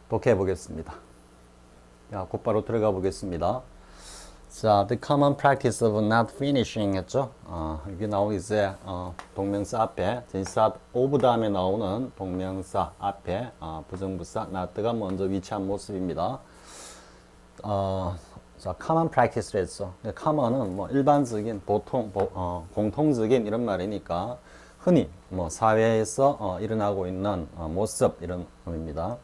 독해 보겠습니다. 자, 곧바로 들어가 보겠습니다. 자, the common practice of not finishing 했죠? 여기 나오는 이제 동명사 앞에 전치사 of 다음에 나오는 동명사 앞에 부정부사 not가 먼저 위치한 모습입니다. 자, common practice를 했어. common은 뭐 일반적인, 보통, 공통적인 이런 말이니까 흔히 뭐 사회에서 일어나고 있는 모습 이런 의미입니다.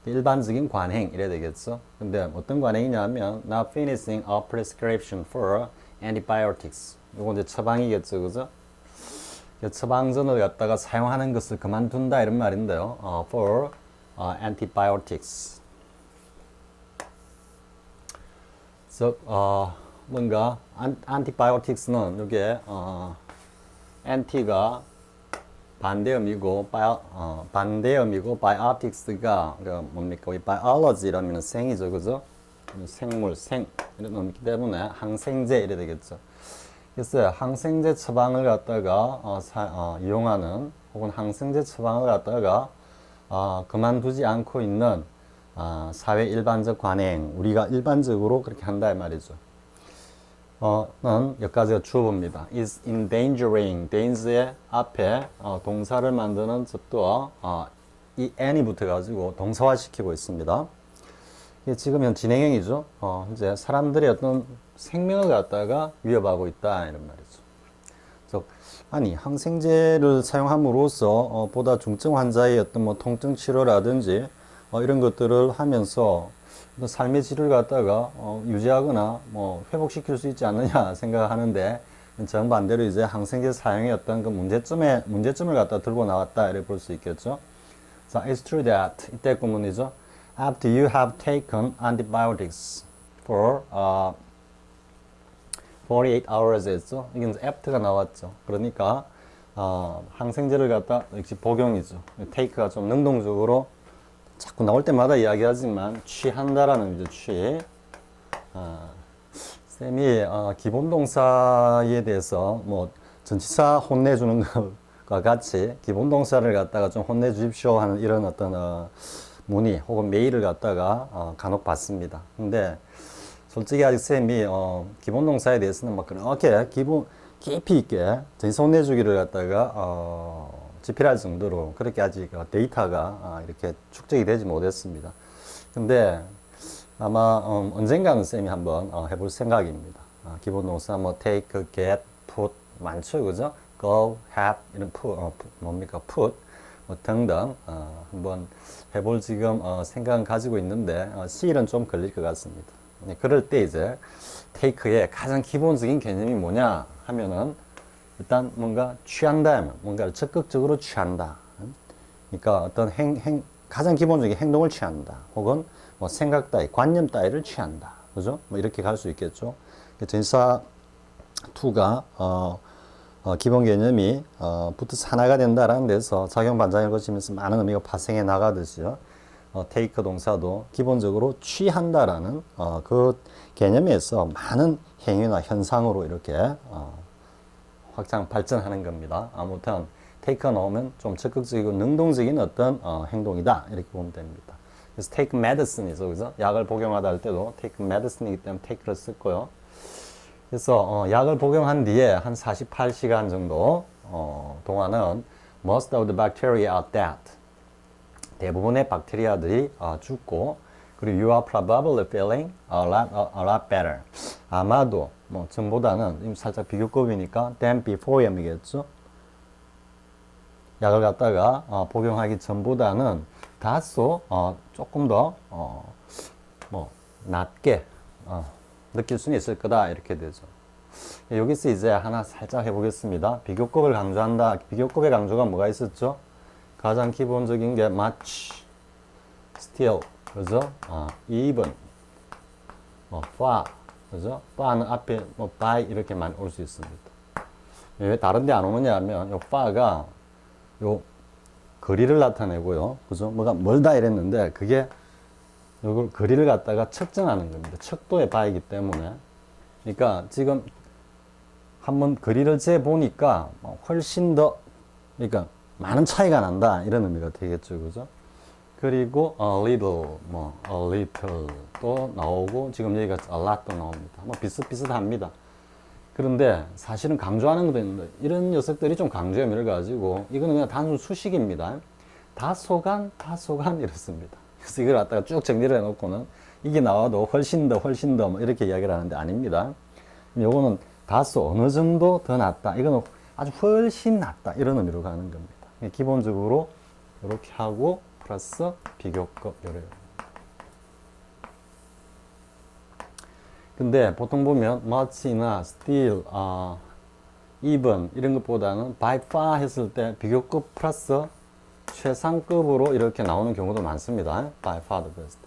일반적인 관행 이래 되겠죠. 근데 어떤 관행이냐면 not finishing a prescription for antibiotics. 이거 이제 처방이겠죠, 그죠? 처방전을 갖다가 사용하는 것을 그만둔다 이런 말인데요. For antibiotics. 즉 뭔가 antibiotics는 이게 anti가 반대음이고 biotics가 뭡니까? 이 biology라면 생이죠, 그죠? 생물, 생 이런 의미이기 때문에 항생제 이래 되겠죠. 그래서 항생제 처방을 갖다가 이용하는 혹은 항생제 처방을 갖다가 그만두지 않고 있는 사회 일반적 관행, 우리가 일반적으로 그렇게 한다 이 말이죠. 는 여기까지가 주어입니다. is endangering, danger의 앞에 동사를 만드는 접두어 이 n이 붙어가지고 동사화 시키고 있습니다. 이게 지금 현 진행형이죠. 이제 사람들의 어떤 생명을 갖다가 위협하고 있다 이런 말이죠. 즉, 아니 항생제를 사용함으로써 보다 중증 환자의 어떤 뭐 통증 치료라든지 이런 것들을 하면서 삶의 질을 갖다가 유지하거나 뭐 회복시킬 수 있지 않느냐 생각하는데 정반대로 이제 항생제 사용의 어떤 그 문제점을 갖다 들고 나왔다 이렇게 볼 수 있겠죠. 자, it's true that 이때 구문이죠. After you have taken antibiotics for 48 hours 했죠. 이게 after가 나왔죠. 그러니까 항생제를 갖다 역시 복용이죠. take가 좀 능동적으로 자꾸 나올 때마다 이야기하지만 취한다라는 의미죠. 취. 쌤이 기본 동사에 대해서 뭐 전치사 혼내주는 것과 같이 기본 동사를 갖다가 좀 혼내주십시오 하는 이런 어떤 문의 혹은 메일을 갖다가 간혹 받습니다. 근데 솔직히 아직 쌤이 기본 동사에 대해서는 막 그렇게 깊이 있게 전치사 혼내주기를 갖다가 집필할 정도로 그렇게 아직 데이터가 이렇게 축적이 되지 못했습니다. 근데 아마 언젠가는 쌤이 한번 해볼 생각입니다. 기본 동사 뭐 take, get, put 많죠, 그죠? go, have 이런 뭡니까? put 뭐 등등 한번 해볼 지금 생각은 가지고 있는데 시일은 좀 걸릴 것 같습니다. 그럴 때 이제 take의 가장 기본적인 개념이 뭐냐 하면은 일단 뭔가 취한다, 뭔가를 적극적으로 취한다. 그러니까 어떤 가장 기본적인 행동을 취한다. 혹은 뭐 생각 따위, 관념 따위를 취한다. 그죠? 뭐 이렇게 갈 수 있겠죠. 전치사 2가 기본 개념이 붙어서 하나가 된다라는 데서 작용 반작용을 거치면서 많은 의미가 파생해 나가듯이요. take 동사도 기본적으로 취한다라는 그 개념에서 많은 행위나 현상으로 이렇게 확장 발전하는 겁니다. 아무튼 take가 나오면 좀 적극적이고 능동적인 어떤 행동이다 이렇게 보면 됩니다. 그래서 take medicine이죠, 그죠? 약을 복용하다 할 때도 take medicine이기 때문에 take를 썼고요. 그래서 약을 복용한 뒤에 한 48시간 정도 동안은 most of the bacteria are dead. 대부분의 박테리아들이 죽고 그리고 you are probably feeling a lot better. 아마도 뭐 전보다는 살짝 비교급이니까 than before이겠죠. 약을 갖다가 복용하기 전보다는 다소 조금 더 뭐 낮게 느낄 수는 있을 거다 이렇게 되죠. 여기서 이제 하나 살짝 해보겠습니다. 비교급을 강조한다. 비교급의 강조가 뭐가 있었죠? 가장 기본적인 게 much, still, 그죠? even, far, 그죠? far는 앞에 by 이렇게만 올 수 있습니다. 왜 다른 데 안 오느냐 하면 요 far가 요 거리를 나타내고요. 그죠? 뭐가 멀다 이랬는데 그게 요걸 거리를 갖다가 측정하는 겁니다. 척도의 바이기 때문에. 그러니까 지금 한번 거리를 재 보니까 훨씬 더 그러니까 많은 차이가 난다 이런 의미가 되겠죠, 그죠? 그리고 a little, 뭐 a little 또 나오고 지금 여기가 a lot도 나옵니다. 뭐 비슷비슷합니다. 그런데 사실은 강조하는 것도 있는데 이런 녀석들이 좀 강조의 의미를 가지고 이거는 그냥 단순 수식입니다. 다소간 이렇습니다. 그래서 이걸 갖다가 쭉 정리를 해놓고는 이게 나와도 훨씬 더 뭐 이렇게 이야기를 하는데 아닙니다. 요거는 다소 어느 정도 더 낫다. 이거는 아주 훨씬 낫다. 이런 의미로 가는 겁니다. 기본적으로 이렇게 하고 플러스 비교급 요래요. 근데 보통 보면 much나 still, even 이런 것보다는 by far 했을 때 비교급 플러스 최상급으로 이렇게 나오는 경우도 많습니다. by far the best.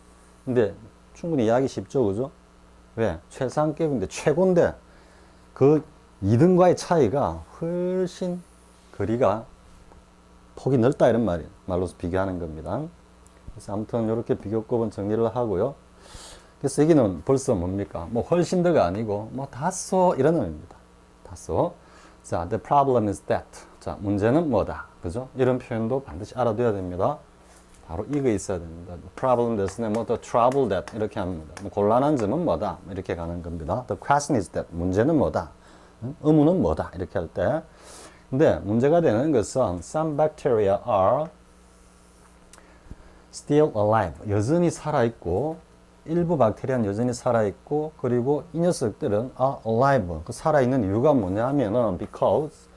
근데 충분히 이해하기 쉽죠, 그죠? 왜? 최상급인데 최고인데 그 2등과의 차이가 훨씬 거리가 폭이 넓다 이런 말로서 비교하는 겁니다. 그래서 아무튼 이렇게 비교급은 정리를 하고요. 그래서 여기는 벌써 뭡니까? 뭐 훨씬 더가 아니고 뭐 다소 이런 의미입니다. 다소. 자, the problem is that. 자, 문제는 뭐다. 그죠? 이런 표현도 반드시 알아둬야 됩니다. 바로 이거 있어야 됩니다. The problem that은 뭐 the trouble that 이렇게 합니다. 뭐 곤란한 점은 뭐다. 이렇게 가는 겁니다. The question is that. 문제는 뭐다. 의문은 뭐다. 이렇게 할 때. 근데 문제가 되는 것은 some bacteria are still alive. 여전히 살아있고 일부 박테리아는 여전히 살아있고 그리고 이 녀석들은 are alive. 그 살아있는 이유가 뭐냐면은 because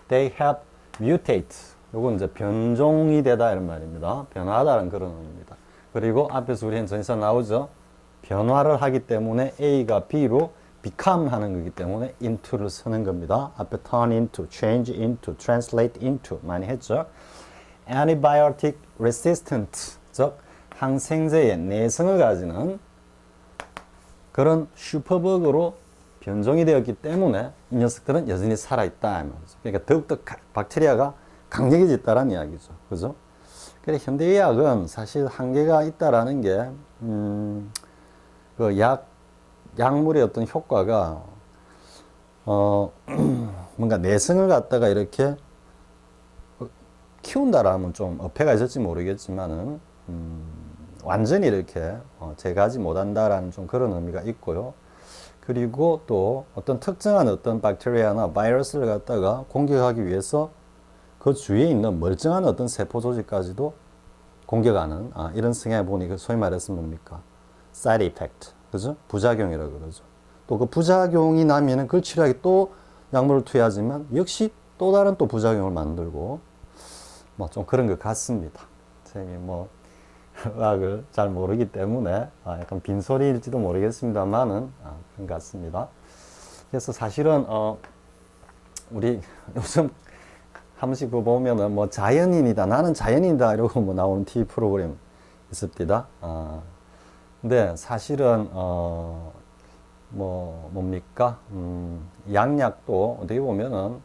they have mutate. 요건 이제 변종이 되다 이런 말입니다. 변화하다는 그런 의미입니다. 그리고 앞에서 우리는 전치사 나오죠. 변화를 하기 때문에 A가 B로 become 하는 거기 때문에 into를 쓰는 겁니다. 앞에 turn into, change into, translate into 많이 했죠. antibiotic resistant, 즉 항생제의 내성을 가지는 그런 슈퍼버그로 변종이 되었기 때문에 이 녀석들은 여전히 살아있다. 그러니까 더욱더 박테리아가 강력해졌다는 이야기죠. 그죠? 그래 현대의학은 사실 한계가 있다라는 게, 그 약물의 어떤 효과가, 뭔가 내성을 갖다가 이렇게 키운다라면 좀 어폐가 있을지 모르겠지만은, 완전히 이렇게 제거하지 못한다라는 좀 그런 의미가 있고요. 그리고 또 어떤 특정한 어떤 박테리아나 바이러스를 갖다가 공격하기 위해서 그 주위에 있는 멀쩡한 어떤 세포 조직까지도 공격하는 이런 성향을 보니 소위 말해서 뭡니까? side effect. 그죠? 부작용이라고 그러죠. 또 그 부작용이 나면은 그걸 치료하기 또 약물을 투여하지만 역시 또 다른 또 부작용을 만들고 뭐 좀 그런 것 같습니다. 선생님이 뭐 의학을 잘 모르기 때문에 약간 빈소리일지도 모르겠습니다만은 그런 것 같습니다. 그래서 사실은 우리 요즘 한 번씩 보면은 뭐 자연인이다, 나는 자연인이다 이러고 뭐 나오는 TV 프로그램 있습니다. 근데 사실은 뭐 뭡니까? 양약도 어떻게 보면은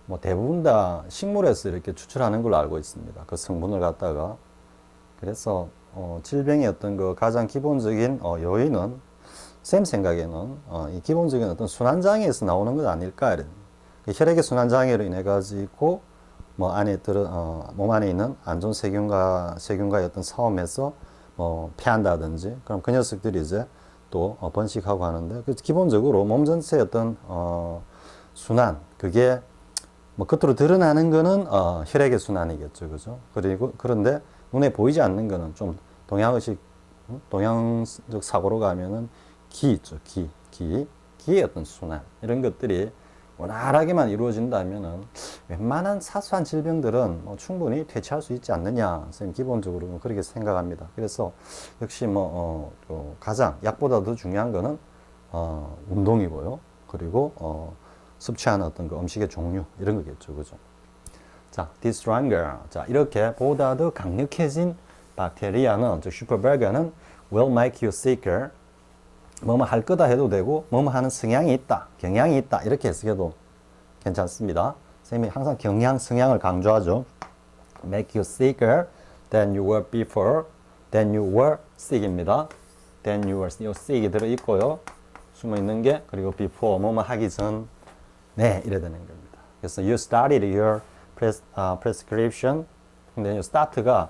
뭐 대부분 다 식물에서 이렇게 추출하는 걸로 알고 있습니다. 그 성분을 갖다가. 그래서 질병의 어떤 그 가장 기본적인 요인은 쌤 생각에는 이 기본적인 어떤 순환장애에서 나오는 것 아닐까 이런. 혈액의 순환장애로 인해 가지고 뭐 안에 몸 안에 있는 안 좋은 세균과의 어떤 싸움에서 뭐 패한다든지 그럼 그 녀석들이 이제 또 번식하고 하는데 기본적으로 몸 전체의 어떤 순환 그게 뭐 겉으로 드러나는 거는 혈액의 순환이겠죠, 그죠? 그리고 그런데 눈에 보이지 않는 거는 좀 동양적 사고로 가면은 기 있죠, 기의 어떤 순환 이런 것들이 원활하게만 이루어진다면은 웬만한 사소한 질병들은 뭐 충분히 퇴치할 수 있지 않느냐, 선생님 기본적으로 그렇게 생각합니다. 그래서 역시 뭐 가장 약보다 더 중요한 거는 운동이고요. 그리고 섭취하는 어떤 그 음식의 종류 이런 거겠죠, 그죠? 자, this stronger. 자, 이렇게 보다 더 강력해진 박테리아는, 즉 슈퍼버그는 will make you sicker. 뭐뭐 할 거다 해도 되고, 뭐뭐 하는 성향이 있다, 경향이 있다 이렇게 해석해도 괜찮습니다. 선생님이 항상 경향, 성향을 강조하죠. make you sicker than you were before, than you were sick입니다. than you were sick이 들어있고요. 숨어있는 게, 그리고 before 뭐뭐 하기 전, 네, 이래 되는 겁니다. 그래서 you started your prescription. 근데 start가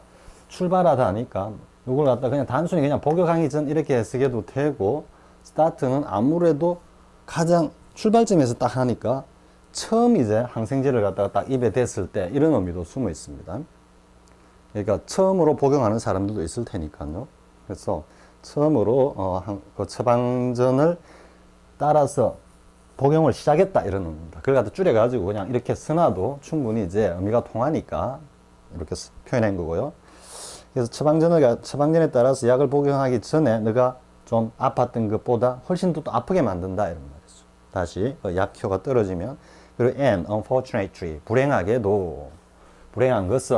출발하다 하니까 이걸 갖다 그냥 단순히 그냥 복역하기 전 이렇게 해석해도 되고, start는 아무래도 가장 출발점에서 딱 하니까 처음 이제 항생제를 갖다가 딱 입에 댔을 때 이런 의미도 숨어 있습니다. 그러니까 처음으로 복용하는 사람들도 있을 테니까요. 그래서 처음으로 그 처방전을 따라서 복용을 시작했다 이런 의미입니다. 그걸 갖다 줄여가지고 그냥 이렇게 써놔도 충분히 이제 의미가 통하니까 이렇게 표현한 거고요. 그래서 처방전에 따라서 약을 복용하기 전에 너가 좀 아팠던 것보다 훨씬 더 또 아프게 만든다 이런 말이죠. 다시 약효가 떨어지면. 그리고 and unfortunately 불행하게도, 불행한 것은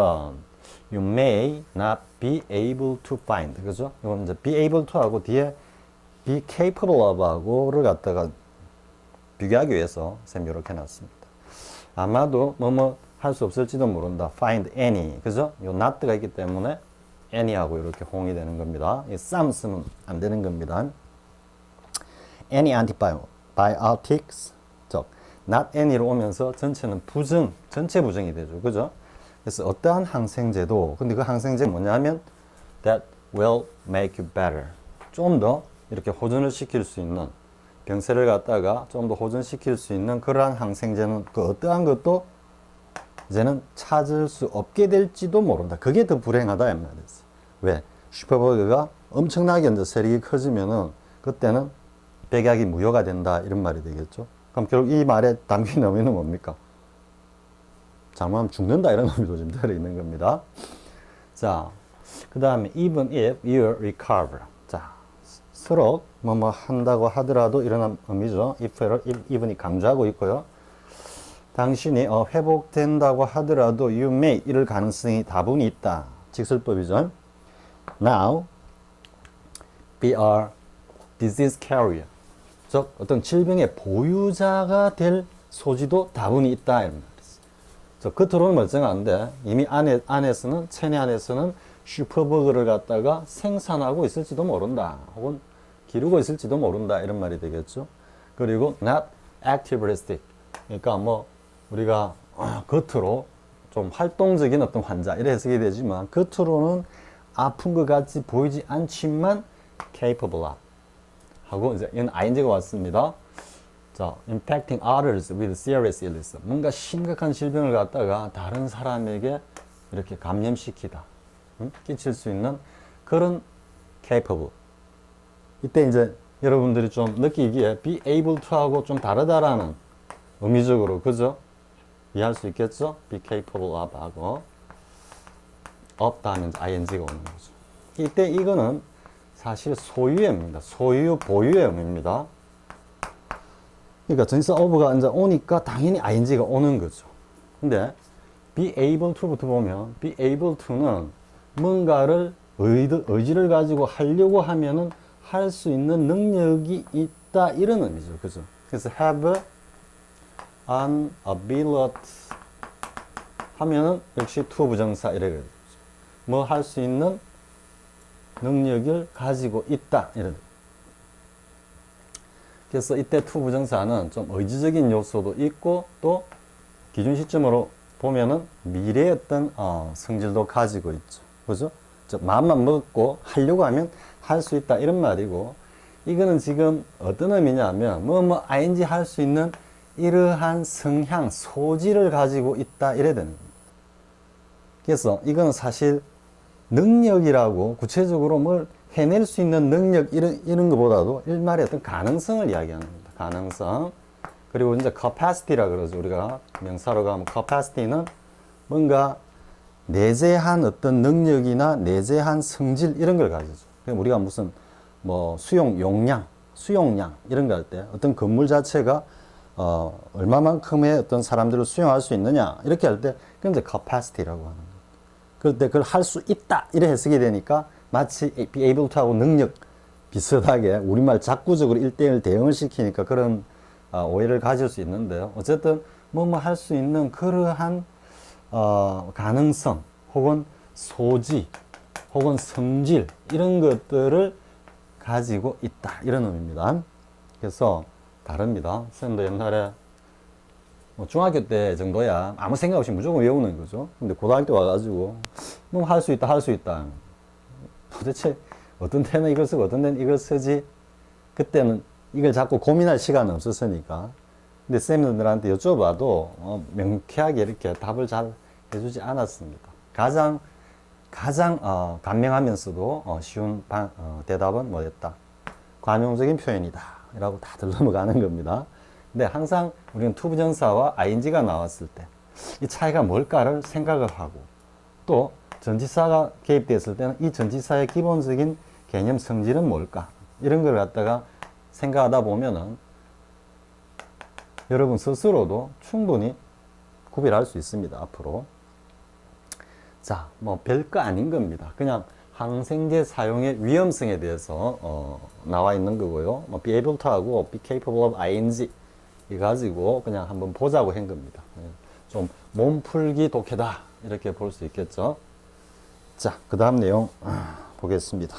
you may not be able to find, 그죠? 이건 이제 be able to 하고 뒤에 be capable of 하고를 갖다가 비교하기 위해서 쌤 이렇게 해놨습니다. 아마도 뭐뭐 할 수 없을지도 모른다. find any, 그죠? 요 not가 있기 때문에 any하고 이렇게 호응이 되는 겁니다. 이 some 쓰면 안 되는 겁니다. any antibiotics, 즉 not any로 오면서 전체는 부정, 전체 부정이 되죠. 그죠? 그래서 어떠한 항생제도, 근데 그 항생제 뭐냐면 that will make you better. 좀 더 이렇게 호전을 시킬 수 있는, 병세를 갖다가 좀 더 호전시킬 수 있는 그러한 항생제는 그 어떠한 것도 이제는 찾을 수 없게 될지도 모른다. 그게 더 불행하다 이 말이지. 왜? 슈퍼버그가 엄청나게 이제 세력이 커지면은 그때는 백약이 무효가 된다 이런 말이 되겠죠. 그럼 결국 이 말에 담긴 의미는 뭡니까? 잘못하면 죽는다 이런 의미도 좀 들어있는 겁니다. 자, 그 다음에 even if you recover. 자, 서로 뭐뭐 한다고 하더라도 이런 의미죠. if를 even이 강조하고 있고요. 당신이 회복된다고 하더라도 you may 이럴 가능성이 다분히 있다. 직설법이죠. Now be a disease carrier. 즉 어떤 질병의 보유자가 될 소지도 다분히 있다 이런 말이죠. 즉 겉으로는 멀쩡한데 이미 안에서는 체내 안에서는 슈퍼버그를 갖다가 생산하고 있을지도 모른다. 혹은 기르고 있을지도 모른다 이런 말이 되겠죠. 그리고 not activistic. 그러니까 뭐 우리가 겉으로 좀 활동적인 어떤 환자 이래 해석이 되지만 겉으로는 아픈 것 같이 보이지 않지만 capable of 하고 이제 이건 ing가 왔습니다. 자, impacting others with serious illness. 뭔가 심각한 질병을 갖다가 다른 사람에게 이렇게 감염시키다. 끼칠 수 있는 그런 capable. 이때 이제 여러분들이 좀 느끼기에 be able to 하고 좀 다르다라는 의미적으로, 그죠? 이해할 수 있겠죠? be capable of 하고 없다 하면 ing가 오는 거죠. 이때 이거는 사실 소유의 의미입니다. 소유, 보유의 의미입니다. 그러니까 전치사 of가 이제 오니까 당연히 ing가 오는 거죠. 근데 be able to부터 보면 be able to는 뭔가를 의지를 가지고 하려고 하면은 할 수 있는 능력이 있다 이런 의미죠. 그죠? 그래서 have an ability 하면은 역시 to 부정사 이래 뭐 할 수 있는 능력을 가지고 있다 이런. 그래서 이때 to 부정사는 좀 의지적인 요소도 있고 또 기준 시점으로 보면은 미래의 어떤 성질도 가지고 있죠. 그죠? 즉 마음만 먹고 하려고 하면 할 수 있다 이런 말이고, 이거는 지금 어떤 의미냐면 ing 할 수 있는 이러한 성향, 소질을 가지고 있다 이래야 되는 겁니다. 그래서 이거는 사실 능력이라고 구체적으로 뭘 해낼 수 있는 능력 이런 것보다도 일말의 어떤 가능성을 이야기하는 겁니다. 가능성. 그리고 이제 capacity라 그러죠. 우리가 명사로 가면 capacity는 뭔가 내재한 어떤 능력이나 내재한 성질 이런 걸 가지죠. 우리가 무슨 뭐 수용량 이런 거 할 때 어떤 건물 자체가 얼마만큼의 어떤 사람들을 수용할 수 있느냐 이렇게 할 때 그건 이제 capacity라고 하는 거예요. 그럴 때 그걸 할 수 있다 이래 해석이 되니까 마치 be able to 하고 능력 비슷하게 우리말 작구적으로 1대1 대응을 시키니까 그런 오해를 가질 수 있는데요. 어쨌든 뭐 할 수 있는 그러한 가능성 혹은 소지 혹은 성질 이런 것들을 가지고 있다 이런 의미입니다. 그래서 다릅니다. 쌤도 옛날에 뭐 중학교 때 정도야 아무 생각 없이 무조건 외우는 거죠. 근데 고등학교 와가지고 뭐 할 수 있다 할 수 있다. 도대체 어떤 때는 이걸 쓰고 어떤 때는 이걸 쓰지? 그때는 이걸 자꾸 고민할 시간은 없었으니까. 근데 쌤들한테 여쭤봐도 명쾌하게 이렇게 답을 잘 해주지 않았습니다. 가장 간명하면서도 쉬운 대답은 뭐였다? 관용적인 표현이다 라고 다들 넘어가는 겁니다. 근데 항상 우리는 투부정사와 ing가 나왔을 때 이 차이가 뭘까를 생각을 하고, 또 전치사가 개입됐을 때는 이 전치사의 기본적인 개념 성질은 뭘까, 이런 걸 갖다가 생각하다 보면은 여러분 스스로도 충분히 구별할 수 있습니다. 앞으로. 자, 뭐 별거 아닌 겁니다. 그냥 항생제 사용의 위험성에 대해서 나와 있는 거고요. 뭐 be able to하고 be capable of ing 이 가지고 그냥 한번 보자고 한 겁니다. 좀 몸풀기 독해다 이렇게 볼 수 있겠죠. 자, 그 다음 내용 보겠습니다.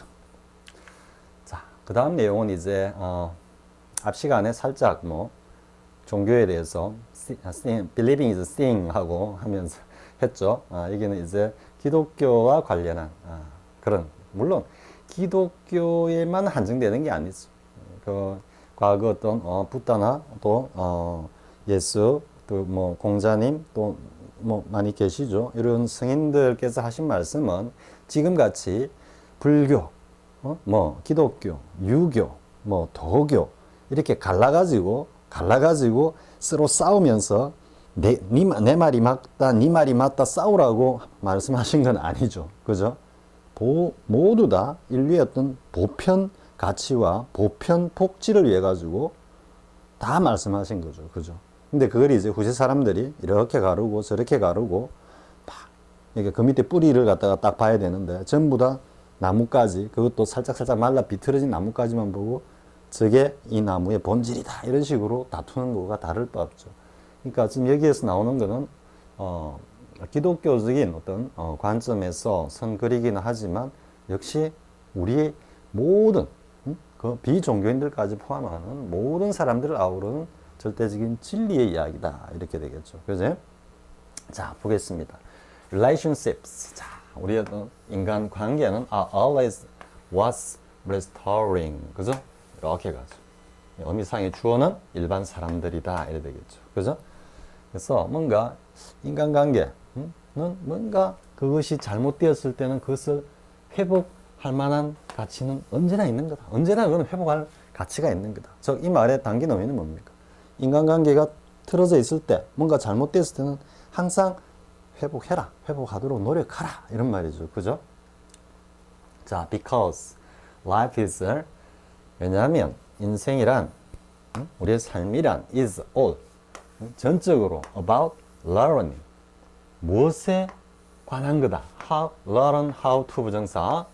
자, 그 다음 내용은 이제 앞 시간에 살짝 뭐 종교에 대해서 believing is seeing 하고 하면서 했죠. 여기는 이제 기독교와 관련한 그런, 물론 기독교에만 한정되는 게 아니죠. 그 과거 어떤 부다나 또 예수 또 뭐 공자님 또 뭐 많이 계시죠. 이런 성인들께서 하신 말씀은 지금 같이 불교, 뭐 기독교, 유교, 뭐 도교 이렇게 갈라가지고 서로 싸우면서 내 말이 맞다, 네 말이 맞다 싸우라고 말씀하신 건 아니죠. 그죠? 모두 다 인류의 어떤 보편 가치와 보편 복지를 위해 가지고 다 말씀하신 거죠. 그죠? 근데 그걸 이제 후세 사람들이 이렇게 가르고 저렇게 가르고 이게 그 밑에 뿌리를 갖다가 딱 봐야 되는데 전부 다 나뭇가지, 그것도 살짝 말라 비틀어진 나뭇가지만 보고 저게 이 나무의 본질이다 이런 식으로 다투는 거가 다를 바 없죠. 그러니까 지금 여기에서 나오는 거는 기독교적인 어떤 관점에서 선 그리기는 하지만 역시 우리의 모든 그 비종교인들까지 포함하는 모든 사람들을 아우르는 절대적인 진리의 이야기다 이렇게 되겠죠. 그죠? 자, 보겠습니다. relationships. 자, 우리의 어떤 인간 관계는 are always was restoring. 그죠? 이렇게 가죠. 어미상의 주어는 일반 사람들이다 이래 되겠죠. 그죠? 그래서 뭔가 인간관계는 뭔가 그것이 잘못되었을 때는 그것을 회복할 만한 가치는 언제나 있는 거다. 언제나 그건 회복할 가치가 있는 거다. 즉, 이 말의 단기 의미는 뭡니까? 인간관계가 틀어져 있을 때, 뭔가 잘못됐을 때는 항상 회복해라, 회복하도록 노력하라 이런 말이죠. 그죠? 자, because life is, 왜냐하면 인생이란, 우리의 삶이란 is all, 전적으로 about learning, 무엇에 관한 거다. learn how to 부정사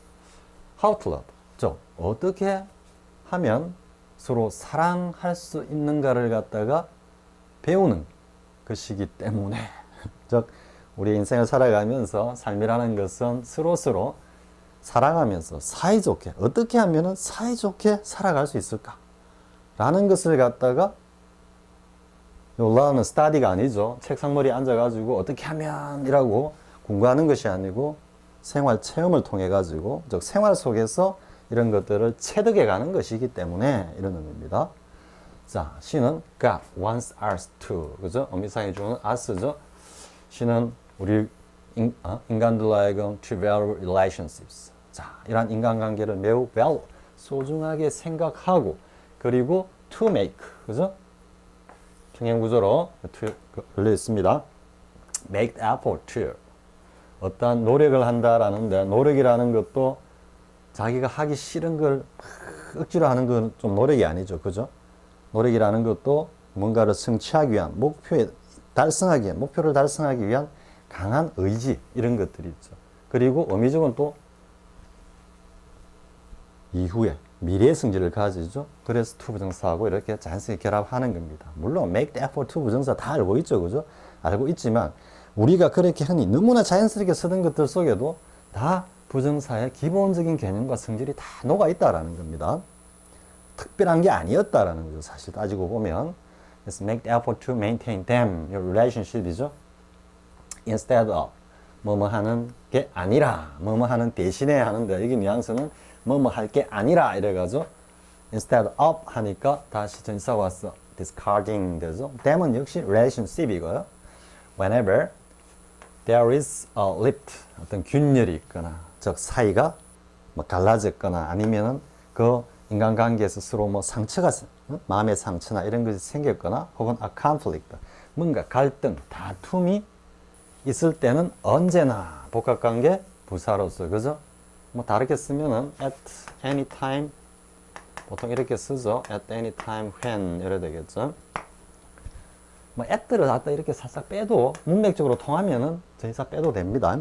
how to love, 즉 어떻게 하면 서로 사랑할 수 있는가를 갖다가 배우는 것이기 때문에, 즉 우리 인생을 살아가면서 삶이라는 것은 서로 사랑하면서 사이좋게, 어떻게 하면 사이좋게 살아갈 수 있을까 라는 것을 갖다가, learn은 study가 아니죠. 책상머리에 앉아가지고 어떻게 하면 이라고 공부하는 것이 아니고 생활 체험을 통해 가지고, 즉 생활 속에서 이런 것들을 체득해 가는 것이기 때문에 이런 의미입니다. 자, she는 God wants us to, 그죠? 어미상의 주어는 us죠. she는 우리 인간들과의 trivial relationships. 자, 이러한 인간관계를 매우 well, 소중하게 생각하고, 그리고 to make, 그죠? 평행구조로 걸려 있습니다. make effort to, 어떠한 노력을 한다라는데, 노력이라는 것도 자기가 하기 싫은 걸 억지로 하는 건 좀 노력이 아니죠. 그죠? 노력이라는 것도 뭔가를 성취하기 위한, 목표를 달성하기 위한 강한 의지, 이런 것들이 있죠. 그리고 의미적으로 또 이후에 미래의 성질을 가지죠. 그래서 to 부정사하고 이렇게 자연스럽게 결합하는 겁니다. 물론 make the effort to 부정사 다 알고 있죠. 그죠? 알고 있지만 우리가 그렇게 흔히 너무나 자연스럽게 쓰던 것들 속에도 다 부정사의 기본적인 개념과 성질이 다 녹아 있다라는 겁니다. 특별한 게 아니었다라는 거죠. 사실 따지고 보면. is make the effort to maintain them. your relationship이죠. instead of 뭐뭐 하는 게 아니라 뭐뭐 하는 대신에 하는데 여기 뉘앙스는 뭐뭐 할 게 아니라 이래가지고 instead of 하니까 다시 전치사가 왔어. discarding 되죠. them은 역시 relationship이고요. whenever there is a rift 어떤 균열이 있거나 즉 사이가 뭐 갈라졌거나 아니면은 그 인간관계에서 서로 뭐 상처가 마음의 상처나 이런 것이 생겼거나 혹은 a conflict 뭔가 갈등, 다툼이 있을 때는 언제나 복합관계 부사로서 그죠? 뭐 다르게 쓰면은 at any time 보통 이렇게 쓰죠. at any time when 이래 되겠죠. 뭐 at를 갖다 이렇게 살짝 빼도 문맥적으로 통하면은 전치사 빼도 됩니다.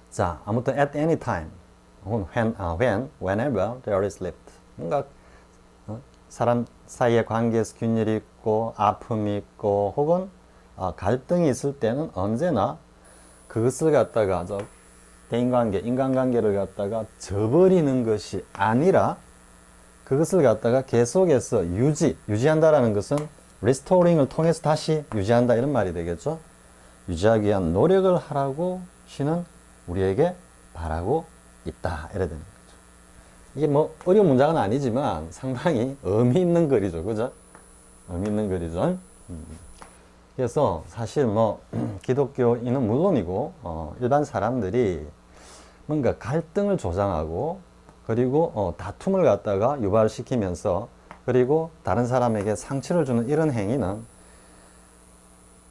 자, 아무튼 at any time 혹은 whenever there is rift 뭔가 사람 사이의 관계에서 균열이 있고 아픔이 있고 혹은 갈등이 있을 때는 언제나 그것을 갖다가 대인관계, 인간관계를 갖다가 저버리는 것이 아니라 그것을 갖다가 계속해서 유지한다라는 것은 restoring을 통해서 다시 유지한다 이런 말이 되겠죠. 유지하기 위한 노력을 하라고 시는 우리에게 바라고 있다 이래 되는 거죠. 이게 뭐 어려운 문장은 아니지만 상당히 의미 있는 글이죠. 그죠? 의미 있는 글이죠. 그래서 사실 뭐 기독교인은 물론이고 일반 사람들이 뭔가 갈등을 조장하고 그리고 다툼을 갖다가 유발시키면서 그리고 다른 사람에게 상처를 주는 이런 행위는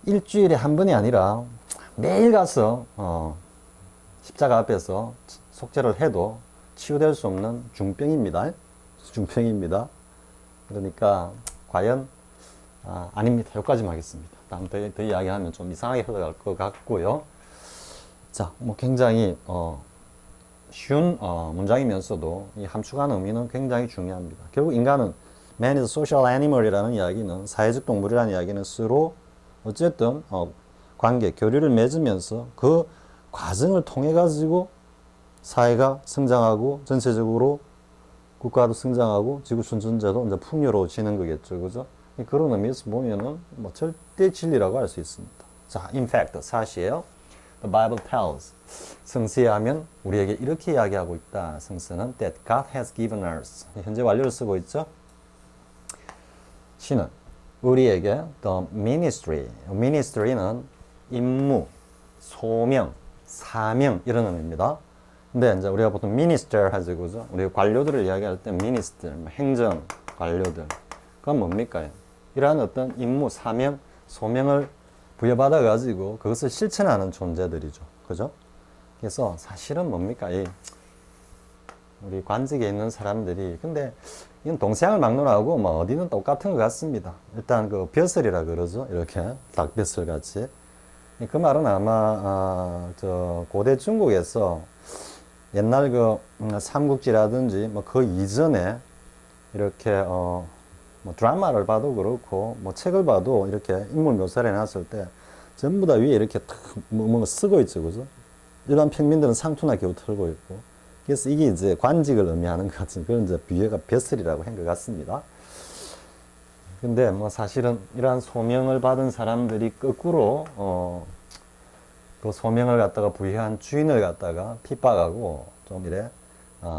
일주일에 한 번이 아니라 매일 가서 십자가 앞에서 속죄를 해도 치유될 수 없는 중병입니다. 중병입니다. 그러니까 과연 아닙니다. 여기까지만 하겠습니다. 다음 더 이야기하면 좀 이상하게 흘러갈 것 같고요. 자, 뭐 굉장히 쉬운 문장이면서도 이 함축하는 의미는 굉장히 중요합니다. 결국 인간은 man is a social animal이라는 이야기는 사회적 동물이라는 이야기는 서로 어쨌든 관계, 교류를 맺으면서 그 과정을 통해 가지고 사회가 성장하고 전체적으로 국가도 성장하고 지구촌 전체도 이제 풍요로워지는 거겠죠, 그죠? 그런 의미에서 보면은 뭐 절대 진리라고 할 수 있습니다. 자, in fact 사실이에요. The Bible tells 성서에 하면 우리에게 이렇게 이야기하고 있다. 성서는 that God has given us 현재 완료를 쓰고 있죠. 시는 우리에게 the ministry는 임무, 소명, 사명 이런 의미입니다. 근데 이제 우리가 보통 minister 하죠, 그죠? 우리가 관료들을 이야기할 때 minister, 행정 관료들 그건 뭡니까? 이러한 어떤 임무, 사명, 소명을 부여받아 가지고 그것을 실천하는 존재들이죠, 그죠? 그래서 사실은 뭡니까? 우리 관직에 있는 사람들이 근데 이건 동서양을 막론하고 뭐 어디는 똑같은 것 같습니다. 일단 그 벼슬이라 그러죠, 이렇게 닭벼슬 같이. 그 말은 아마 저 고대 중국에서 옛날 그 삼국지라든지 뭐 그 이전에 이렇게 뭐 드라마를 봐도 그렇고 뭐 책을 봐도 이렇게 인물 묘사를 해놨을 때 전부 다 위에 이렇게 뭔가 쓰고 있죠, 그죠? 일반 평민들은 상투나 겨우 털고 있고. 그래서 이게 이제 관직을 의미하는 것 같은 그런 이제 비유가 벼슬이라고 한 것 같습니다. 근데 뭐 사실은 이러한 소명을 받은 사람들이 거꾸로 그 소명을 갖다가 부여한 주인을 갖다가 핍박하고 좀 이래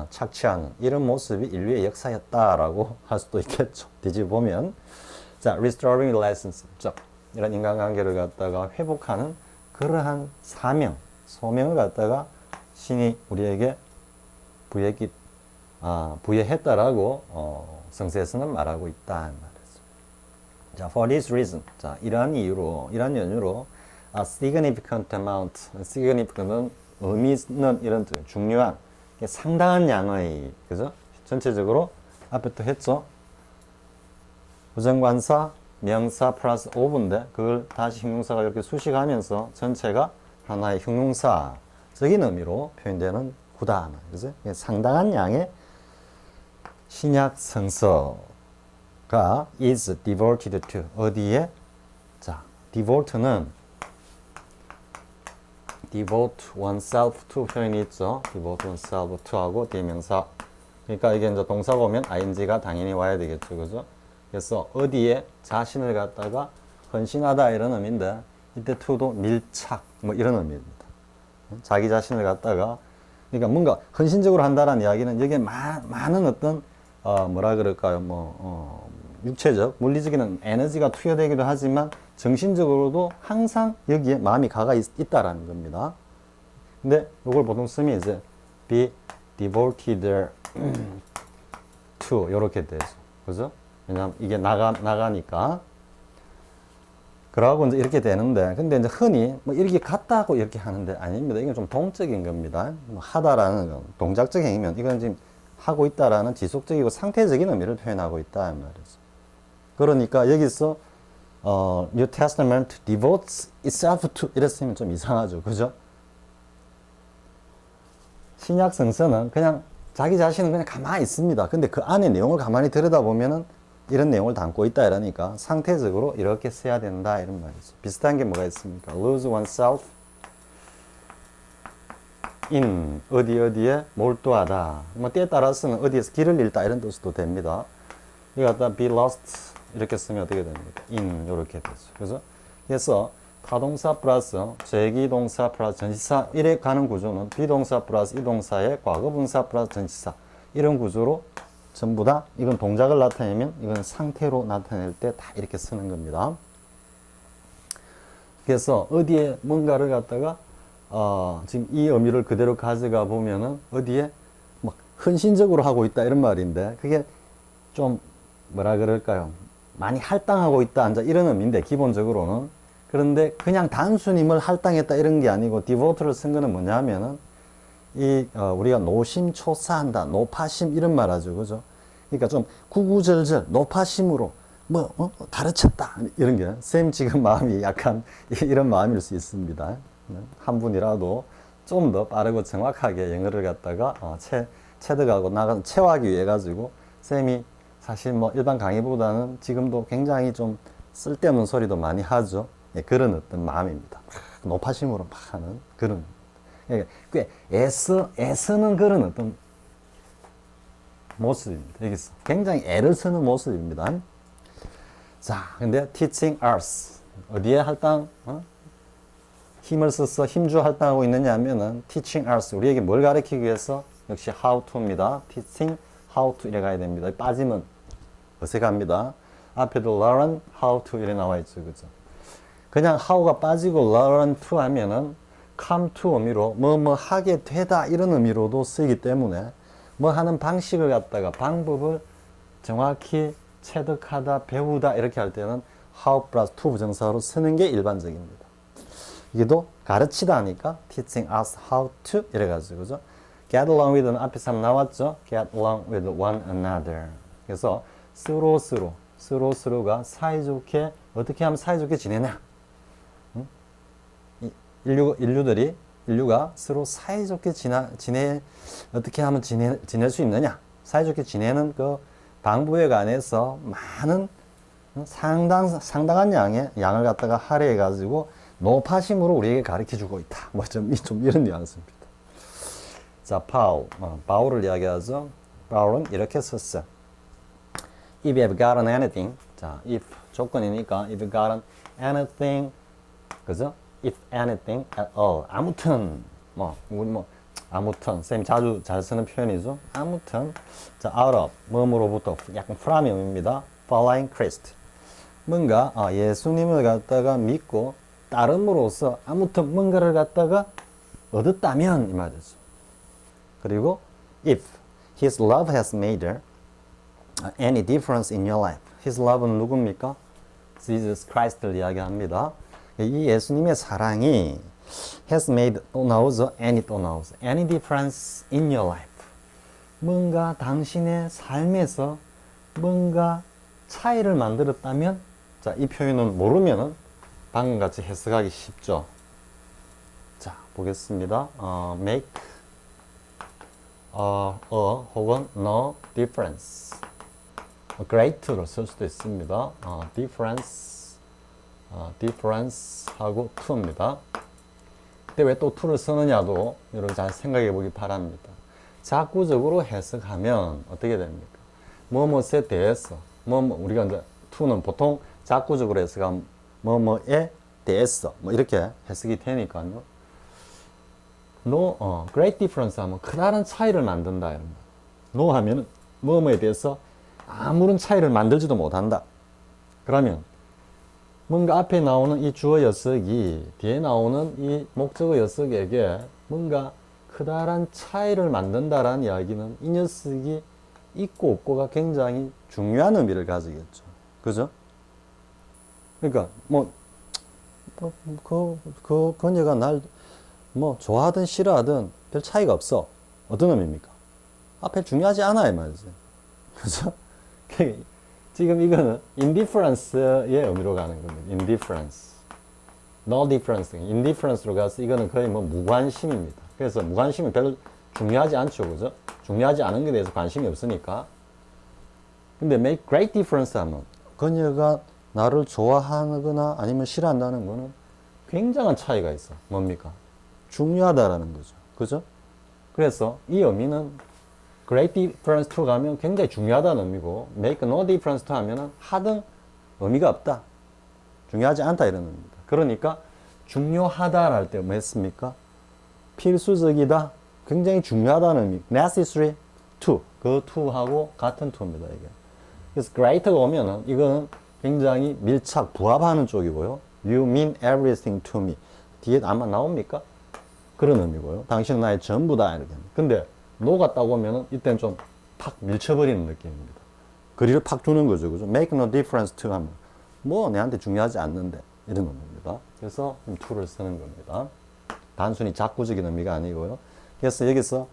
착취하는 이런 모습이 인류의 역사였다라고 할 수도 있겠죠. 뒤집어보면 자, restoring relationship 이런 인간관계를 갖다가 회복하는 그러한 사명, 소명을 갖다가 신이 우리에게 부여했다라고 성서에서는 말하고 있다 말이죠. 자, for this reason, 자, 이러한 이유로, 이러한 연유로 a significant amount, significant은 의미 있는 이런 중요한 상당한 양의, 그죠? 전체적으로 앞에 또 했죠. 부정관사, 명사 플러스 of인데 그걸 다시 형용사가 이렇게 수식하면서 전체가 하나의 형용사적인 의미로 표현되는 구다. 그죠? 상당한 양의 신약 성서가 is devoted to 어디에? 자, devote는 devote oneself to 표현이 있죠. devote oneself to 하고 대명사. 그러니까 이게 이제 동사가 오면 ing가 당연히 와야 되겠죠. 그죠? 그래서 어디에 자신을 갖다가 헌신하다 이런 의미인데 이때 to도 밀착 뭐 이런 의미입니다. 자기 자신을 갖다가 그러니까 뭔가 헌신적으로 한다는 이야기는 여기에 많은 어떤 뭐라 그럴까요? 육체적, 물리적인 에너지가 투여되기도 하지만 정신적으로도 항상 여기에 마음이 있다라는 겁니다. 근데 이걸 보통 쓰면 이제 be devoted to 이렇게 되죠. 그죠? 왜냐하면 이게 나가니까. 그러고 이제 이렇게 되는데, 근데 이제 흔히 뭐 이렇게 같다고 이렇게 하는데 아닙니다. 이건 좀 동적인 겁니다. 뭐 하다라는 건 동작적 행위면 이건 지금 하고 있다라는 지속적이고 상태적인 의미를 표현하고 있다 이 말이죠. 그러니까 여기서 New Testament devotes itself to 이랬으면 좀 이상하죠. 그죠? 신약 성서는 그냥 자기 자신은 그냥 가만히 있습니다. 근데 그 안에 내용을 가만히 들여다보면은 이런 내용을 담고 있다 이러니까 상태적으로 이렇게 써야 된다 이런 말이죠. 비슷한 게 뭐가 있습니까? lose oneself in 어디에 몰두하다. 뭐 때에 따라서는 어디에서 길을 잃다 이런 뜻도 됩니다. 이거 갖다 be lost 이렇게 쓰면 어떻게 됩니까? in 이렇게 되죠. 그래서 타동사 플러스 제기동사 플러스 전치사 이래 가는 구조는 비동사 플러스 이 동사의 과거분사 플러스 전치사 이런 구조로 전부 다 이건 동작을 나타내면 이건 상태로 나타낼 때 다 이렇게 쓰는 겁니다. 그래서 어디에 뭔가를 갖다가 지금 이 의미를 그대로 가져가 보면은 어디에 막 헌신적으로 하고 있다 이런 말인데 그게 좀 뭐라 그럴까요? 많이 할당하고 있다 이런 의미인데 기본적으로는 그런데 그냥 단순히 뭘 할당했다 이런 게 아니고 devote를 쓴 거는 뭐냐면은 우리가 노심초사한다, 노파심 이런 말 하죠, 그죠? 그러니까 좀 구구절절 노파심으로 가르쳤다 이런 게 쌤 지금 마음이 약간 이런 마음일 수 있습니다. 한 분이라도 좀 더 빠르고 정확하게 영어를 갖다가 체득하고 체화하기 위해 가지고 쌤이 사실 뭐 일반 강의보다는 지금도 굉장히 좀 쓸데없는 소리도 많이 하죠. 예, 그런 어떤 마음입니다. 노파심으로 막 하는 그런. 꽤 애쓰는 그런 어떤 모습입니다. 여기서 굉장히 애를 쓰는 모습입니다. 자, 근데 teaching us 어디에 할당? 힘을 써서 힘주 할당하고 있느냐 하면은 teaching us 우리에게 뭘 가르치기 위해서 역시 how to입니다. teaching how to 이래 가야 됩니다. 빠지면 어색합니다. 앞에도 learn how to 이래 나와 있죠, 그죠? 그냥 how가 빠지고 learn to 하면은 come to 의미로 뭐 하게 되다 이런 의미로도 쓰이기 때문에 뭐 하는 방식을 갖다가 방법을 정확히 체득하다 배우다 이렇게 할 때는 how 플러스 to 부정사로 쓰는 게 일반적입니다. 이게도 가르치다 하니까 teaching us how to 이래가지고 그죠? get along with는 앞에서 한번 나왔죠? get along with one another. 그래서 서로가 사이좋게 어떻게 하면 사이좋게 지내냐? 인류가 서로 사이좋게 어떻게 하면 지낼 수 있느냐? 사이좋게 지내는 그 방법에 관해서 많은 상당한 양을 갖다가 할애해가지고 노파심으로 우리에게 가르쳐 주고 있다. 좀 이런 뉘앙스입니다. 자, 바울을 이야기하죠. 바울은 이렇게 썼어요. If you have gotten anything, 자, if 조건이니까 if you gotten anything, 그죠? If anything at all, 아무튼 아무튼 쌤이 자주 잘 쓰는 표현이죠. 아무튼 자, out of 뭐로부터 약간 from 의미입니다. following Christ 뭔가 예수님을 갖다가 믿고 따름으로써 아무튼 뭔가를 갖다가 얻었다면 이 말이죠. 그리고 if his love has made any difference in your life. his love는 누굽니까? Jesus Christ를 이야기합니다. 이 예수님의 사랑이 has made 또 나오죠. any 또 나오죠. any difference in your life. 뭔가 당신의 삶에서 뭔가 차이를 만들었다면 자, 이 표현은 모르면은 방금 같이 해석하기 쉽죠. 자, 보겠습니다. make 혹은 no difference. great로 쓸 수도 있습니다. difference 하고 to입니다. 근데 왜 또 to를 쓰느냐도 여러분 잘 생각해 보기 바랍니다. 자꾸적으로 해석하면 어떻게 됩니까? 무엇에 대해서 우리가 이제 to는 보통 자꾸적으로 해석하면 뭐뭐에 대해서 뭐 이렇게 해석이 되니까요. great difference 하면 크다란 차이를 만든다 이런 거. no 하면은 뭐뭐에 대해서 아무런 차이를 만들지도 못한다. 그러면 뭔가 앞에 나오는 이 주어 녀석이 뒤에 나오는 이 목적어 녀석에게 뭔가 크다란 차이를 만든다라는 이야기는 이 녀석이 있고 없고가 굉장히 중요한 의미를 가지겠죠. 그죠? 그러니까 그녀가 날 좋아하든 싫어하든 별 차이가 없어. 어떤 의미입니까? 앞에 중요하지 않아 이 말이지. 그죠? 지금 이거는 indifference의 의미로 가는 겁니다. indifference. no difference. indifference로 가서 이거는 거의 무관심입니다. 그래서 무관심은 별로 중요하지 않죠. 그죠? 중요하지 않은 것에 대해서 관심이 없으니까. 근데 make great difference 하면 그녀가 나를 좋아하거나 아니면 싫어한다는 거는 굉장한 차이가 있어. 뭡니까? 중요하다라는 거죠. 그죠? 그래서 이 의미는 great difference to 가면 굉장히 중요하다는 의미고 make no difference to 하면은 하등 의미가 없다. 중요하지 않다 이런 의미입니다. 그러니까 중요하다를 할 때 뭐 했습니까? 필수적이다. 굉장히 중요하다는 의미. necessary to. 그 to하고 같은 to입니다. 이게. 그래서 great가 오면은 이거는 굉장히 밀착, 부합하는 쪽이고요. You mean everything to me. 뒤에 아마 나옵니까? 그런 의미고요. 당신은 나의 전부다. 이렇게. 근데 no가 딱 오면은 이때는 좀 팍 밀쳐버리는 느낌입니다. 거리를 팍 두는 거죠. 그죠? make no difference to 하면 내한테 중요하지 않는데 이런 의미입니다. 그래서 to를 쓰는 겁니다. 단순히 자꾸적인 의미가 아니고요. 그래서 여기서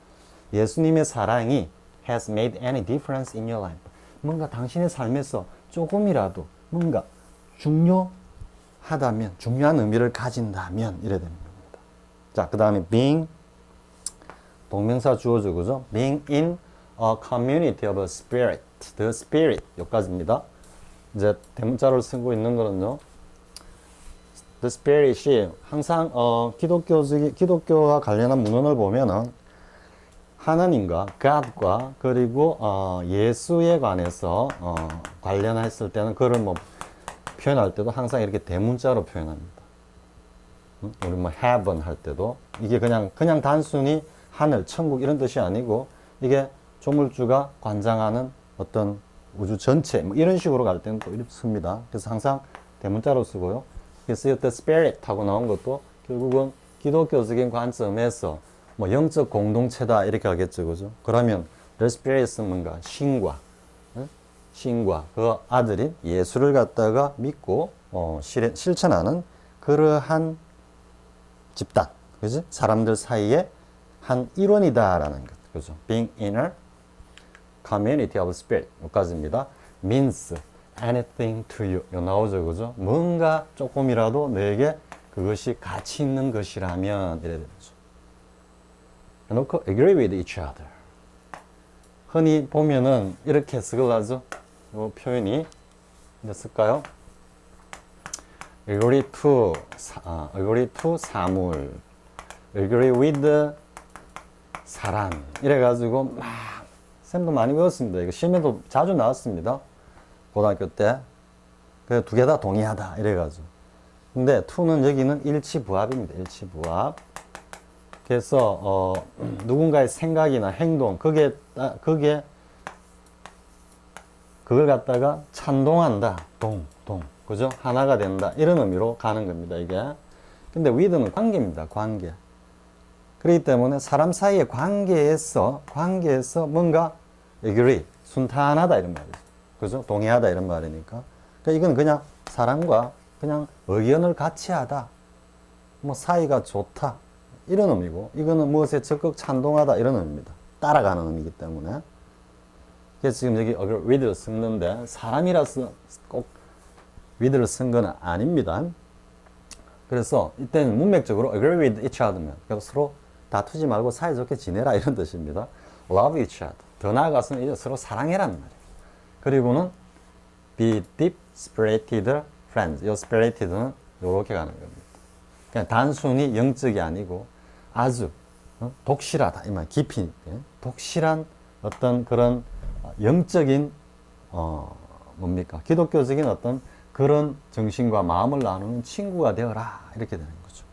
예수님의 사랑이 has made any difference in your life. 뭔가 당신의 삶에서 조금이라도 뭔가 중요하다면, 중요한 의미를 가진다면 이래 되는 겁니다. 자, 그 다음에 being 동명사 주어죠, 그죠? being in a community of a spirit, the spirit 여기까지입니다. 이제 대문자를 쓰고 있는 거는요. The Spirit이 항상 기독교와 관련한 문헌을 보면은 하나님과 God과 그리고 예수에 관해서 관련했을 때는 그걸 표현할 때도 항상 이렇게 대문자로 표현합니다. 우리 heaven 할 때도 이게 그냥 단순히 하늘, 천국 이런 뜻이 아니고 이게 조물주가 관장하는 어떤 우주 전체 이런 식으로 갈 때는 또 이렇게 씁니다. 그래서 항상 대문자로 쓰고요. 그래서 The Spirit 하고 나온 것도 결국은 기독교적인 관점에서 영적 공동체다 이렇게 하겠죠. 그죠? 그러면 The Spirit은 뭔가 신과 그 아들인 예수를 갖다가 믿고 실천하는 그러한 집단, 그지? 사람들 사이에 한 일원이다라는 것, 그죠? Being in a community of spirit 여기까지입니다. means anything to you 이거 나오죠, 그죠? 뭔가 조금이라도 내게 그것이 가치 있는 것이라면 이래 되죠. 해놓고 agree with each other. 흔히 보면은 이렇게 쓰고 가죠. 이 표현이 이제 쓸까요? agree to 사물, agree with 사람 이래가지고 막 쌤도 많이 배웠습니다. 이거 시험에도 자주 나왔습니다. 고등학교 때. 그 두 개 다 동의하다 이래가지고. 근데 to는 여기는 일치부합입니다. 일치부합. 그래서 누군가의 생각이나 행동 그걸 갖다가 찬동한다. 그죠? 하나가 된다. 이런 의미로 가는 겁니다. 이게. 근데 with는 관계입니다. 관계. 그렇기 때문에 사람 사이의 관계에서 뭔가 agree, 순탄하다 이런 말이죠. 그죠? 동의하다 이런 말이니까. 그러니까 이건 그냥 사람과 그냥 의견을 같이 하다. 사이가 좋다. 이런 의미고, 이거는 무엇에 적극 찬동하다 이런 의미입니다. 따라가는 의미이기 때문에. 그래서 지금 여기 agree with를 쓰는데 사람이라서 꼭 with를 쓴 건 아닙니다. 그래서 이때는 문맥적으로 agree with each other면 서로 다투지 말고 사이좋게 지내라 이런 뜻입니다. love each other. 더 나아가서는 이제 서로 사랑해라는 말이에요. 그리고는 be deep spirited friends. 이 spirited는 이렇게 가는 겁니다. 그냥 단순히 영적이 아니고 아주 독실하다. 이 말 깊이 독실한 어떤 그런 영적인 뭡니까? 기독교적인 어떤 그런 정신과 마음을 나누는 친구가 되어라. 이렇게 되는 거죠.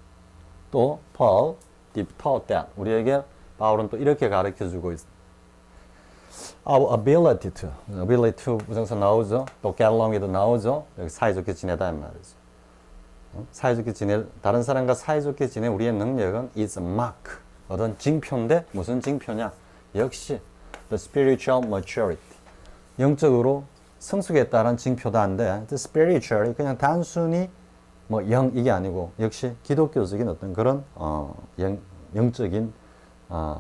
또 Paul taught that 우리에게 바울은 또 이렇게 가르쳐주고 있습니다. Our ability to 부정사 나오죠. 또 get along with 나오죠. 여기 사이좋게 지내다 이 말이죠. 사이좋게 다른 사람과 사이좋게 지내 우리의 능력은 is a mark. 어떤 징표인데 무슨 징표냐? 역시 the spiritual maturity. 영적으로 성숙했다는 징표다인데 the spiritually 그냥 단순히 뭐 영 이게 아니고 역시 기독교적인 어떤 그런 영적인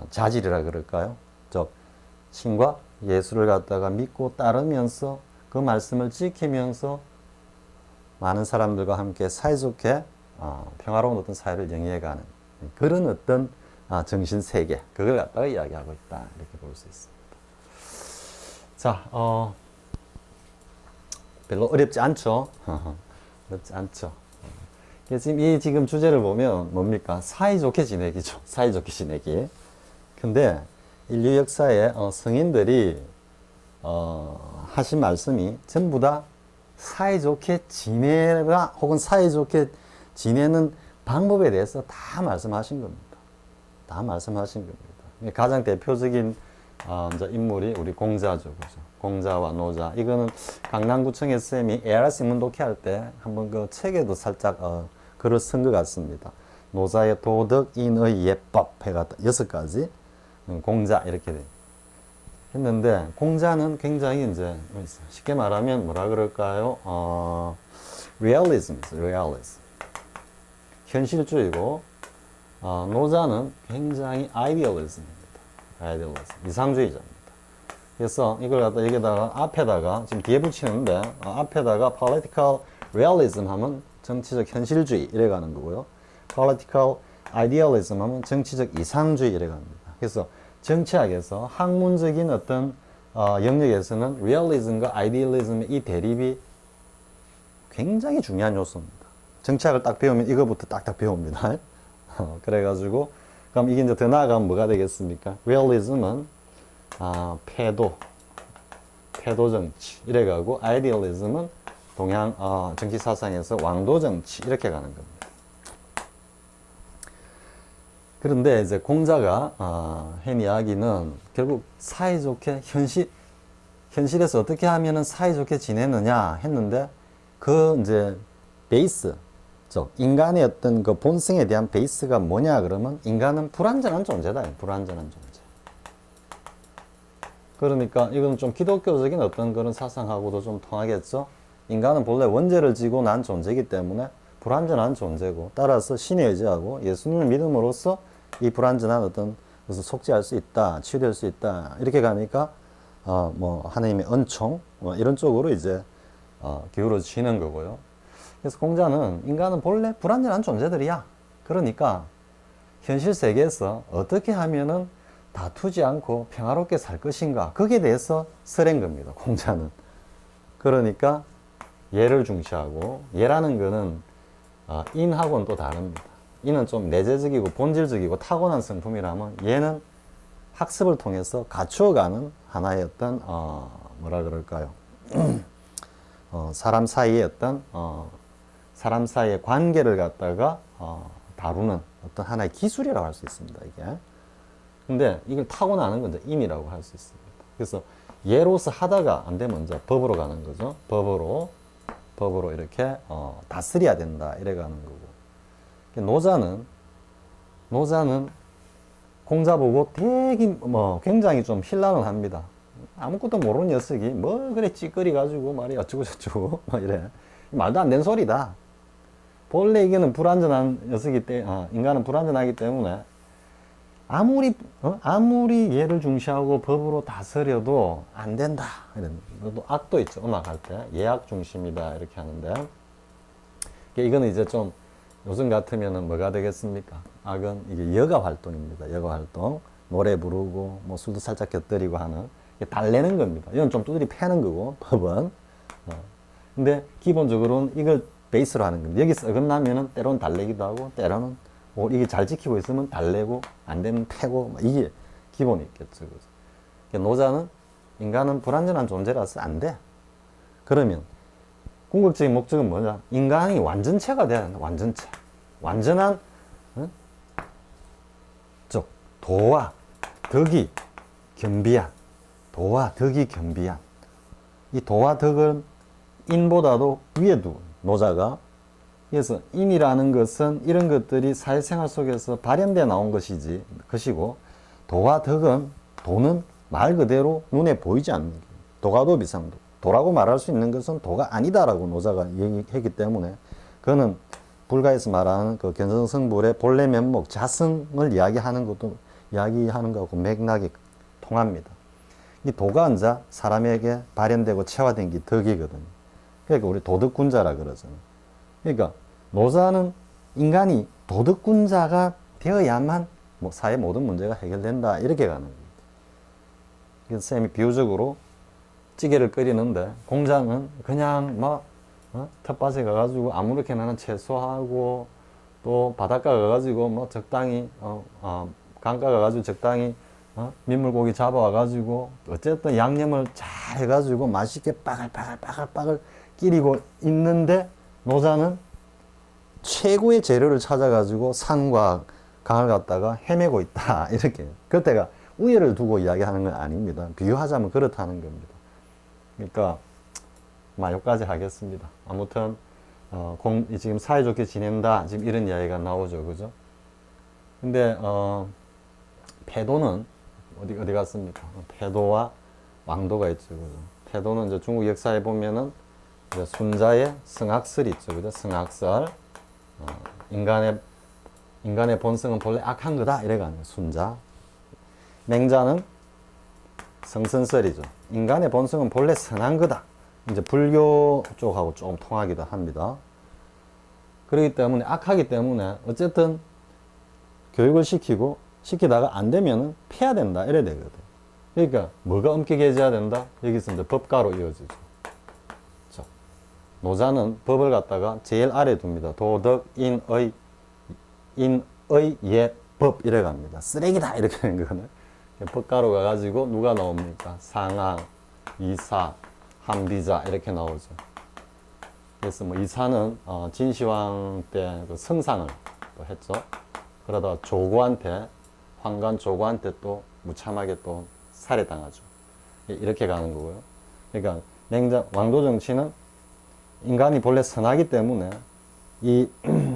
자질이라 그럴까요? 즉 신과 예수를 갖다가 믿고 따르면서 그 말씀을 지키면서 많은 사람들과 함께 사이좋게 평화로운 어떤 사회를 영위해가는 그런 어떤 정신 세계 그걸 갖다가 이야기하고 있다 이렇게 볼 수 있습니다. 자, 별로 어렵지 않죠? 어렵지 않죠. 지금 주제를 보면 뭡니까? 사이좋게 지내기죠. 사이좋게 지내기. 근데 인류 역사에 성인들이 하신 말씀이 전부 다 사이좋게 지내라 혹은 사이좋게 지내는 방법에 대해서 다 말씀하신 겁니다. 다 말씀하신 겁니다. 가장 대표적인 인물이 우리 공자죠. 그죠? 공자와 노자. 이거는 강남구청의 쌤이 ARS 인문 독해할 때 한번 그 책에도 살짝 글을 쓴 것 같습니다. 노자의 도덕, 인의, 예법 해가 6가지 공자 이렇게 했는데 공자는 굉장히 이제 쉽게 말하면 뭐라 그럴까요? realism. 현실주의고 노자는 굉장히 idealism입니다. 이상주의자입니다. 그래서 이걸 갖다 여기다가 앞에다가 지금 뒤에 붙이는데 앞에다가 political realism 하면 정치적 현실주의 이래 가는 거고요. political idealism 하면 정치적 이상주의 이래 갑니다. 그래서 정치학에서 학문적인 어떤 영역에서는 realism과 idealism의 이 대립이 굉장히 중요한 요소입니다. 정치학을 딱 배우면 이거부터 딱딱 배웁니다. 그래가지고 그럼 이게 이제 더 나아가면 뭐가 되겠습니까? realism은 패도 정치 이래가고 idealism은 동양 정치 사상에서 왕도 정치 이렇게 가는 겁니다. 그런데 이제 공자가 한 이야기는 결국 사이좋게 현실에서 어떻게 하면은 사이좋게 지내느냐 했는데 그 이제 베이스 즉 인간의 어떤 그 본성에 대한 베이스가 뭐냐 그러면 인간은 불완전한 존재다. 불완전한 존재. 그러니까 이건 좀 기독교적인 어떤 그런 사상하고도 좀 통하겠죠. 인간은 본래 원죄를 지고 난 존재이기 때문에 불완전한 존재고 따라서 신에 의지하고 예수님을 믿음으로써 이 불완전한 어떤 것을 속죄할 수 있다, 치유될 수 있다 이렇게 가니까 뭐 하나님의 은총 뭐 이런 쪽으로 이제 기울어지는 거고요. 그래서 공자는 인간은 본래 불완전한 존재들이야. 그러니까 현실 세계에서 어떻게 하면은 다투지 않고 평화롭게 살 것인가 거기에 대해서 설한 겁니다. 공자는. 그러니까 예를 중시하고 예라는 거는 인하고는 또 다릅니다. 인은 좀 내재적이고 본질적이고 타고난 성품이라면 얘는 학습을 통해서 갖추어가는 하나의 어떤 뭐라 그럴까요? 사람 사이의 어떤 사람 사이의 관계를 갖다가 다루는 어떤 하나의 기술이라고 할 수 있습니다. 이게. 근데 이걸 타고나는 건 이제 인이라고 할 수 있습니다. 그래서 예로서 하다가 안 되면 이제 법으로 가는 거죠. 법으로 이렇게 다스려야 된다 이래 가는 거고. 노자는 공자 보고 되게 굉장히 좀 신랑을 합니다. 아무것도 모르는 녀석이 뭐 그래 찌꺼리 가지고 말이 어쩌고 저쩌고 막 이래. 말도 안 되는 소리다. 본래 이게는 불완전한 녀석이 인간은 불완전하기 때문에 아무리 얘를 중시하고 법으로 다스려도 안 된다. 이런 또 악도 있죠. 음악할 때 예악 중심이다 이렇게 하는데 이거는 이제 좀 요즘 같으면은 뭐가 되겠습니까? 악은 이게 여가 활동입니다. 여가 활동 노래 부르고 뭐 술도 살짝 곁들이고 하는 달래는 겁니다. 이건 좀 두드리 패는 거고 법은. 근데 기본적으로는 이걸 베이스로 하는 겁니다. 여기서 어긋나면은 때로는 달래기도 하고 때로는 이게 잘 지키고 있으면 달래고 안 되면 패고 이게 기본이 있겠죠. 노자는 인간은 불완전한 존재라서 안 돼. 그러면 궁극적인 목적은 뭐냐? 인간이 완전체가 돼야 된다. 완전체. 완전한 쪽. 도와 덕이 겸비한. 도와 덕이 겸비한. 이 도와 덕은 인보다도 위에 두고 노자가. 그래서 인이라는 것은 이런 것들이 사회생활 속에서 발현돼 나온 것이고, 도와 덕은, 도는 말 그대로 눈에 보이지 않는 게 도가도 비상도. 도라고 말할 수 있는 것은 도가 아니다라고 노자가 얘기했기 때문에, 그거는 불가에서 말하는 그 견성성불의 본래 면목 자성을 이야기하는 것하고 맥락이 통합니다. 이 도가 이제 사람에게 발현되고 체화된 게 덕이거든요. 그러니까 우리 도덕군자라 그러잖아요. 그러니까 노자는 인간이 도덕군자가 되어야만 뭐 사회 모든 문제가 해결된다, 이렇게 가는 겁니다. 그래서 쌤이 비유적으로 찌개를 끓이는데 공장은 그냥 막 텃밭에 가가지고 아무렇게나 하는 채소하고, 또 바닷가 가가지고 뭐 적당히 강가 가가지고 적당히 민물고기 잡아와가지고 어쨌든 양념을 잘 해가지고 맛있게 빠글빠글 끼리고 있는데, 노자는 최고의 재료를 찾아가지고 산과 강을 갖다가 헤매고 있다, 이렇게. 그때가 우열을 두고 이야기하는 건 아닙니다. 비유하자면 그렇다는 겁니다. 그러니까 여기까지 하겠습니다. 아무튼 지금 사이좋게 지낸다, 지금 이런 이야기가 나오죠, 그죠? 근데 패도는 어디 갔습니까? 패도와 왕도가 있죠, 그죠? 패도는 이제 중국 역사에 보면은 이제 순자의 성악설이 있죠, 그죠? 성악설. 인간의 본성은 본래 악한 거다, 이래가는 거예요, 순자. 맹자는 성선설이죠. 인간의 본성은 본래 선한 거다. 이제 불교 쪽하고 좀 통하기도 합니다. 그렇기 때문에 악하기 때문에 어쨌든 교육을 시키다가 안 되면은 패야 된다, 이래야 되거든. 그러니까 뭐가 엄격해져야 된다? 여기서 이제 법가로 이어지죠. 자, 노자는 법을 갖다가 제일 아래 둡니다. 도덕, 인의, 예, 법, 이래 갑니다. 쓰레기다, 이렇게 하는 거는. 법가로 가가지고 누가 나옵니까? 상하, 이사, 한비자, 이렇게 나오죠. 그래서 뭐 이사는 진시황 때 그 성상을 또 했죠. 그러다가 황관 조고한테 또 무참하게 또 살해당하죠. 이렇게 가는 거고요. 그러니까 왕도 정치는 인간이 본래 선하기 때문에 이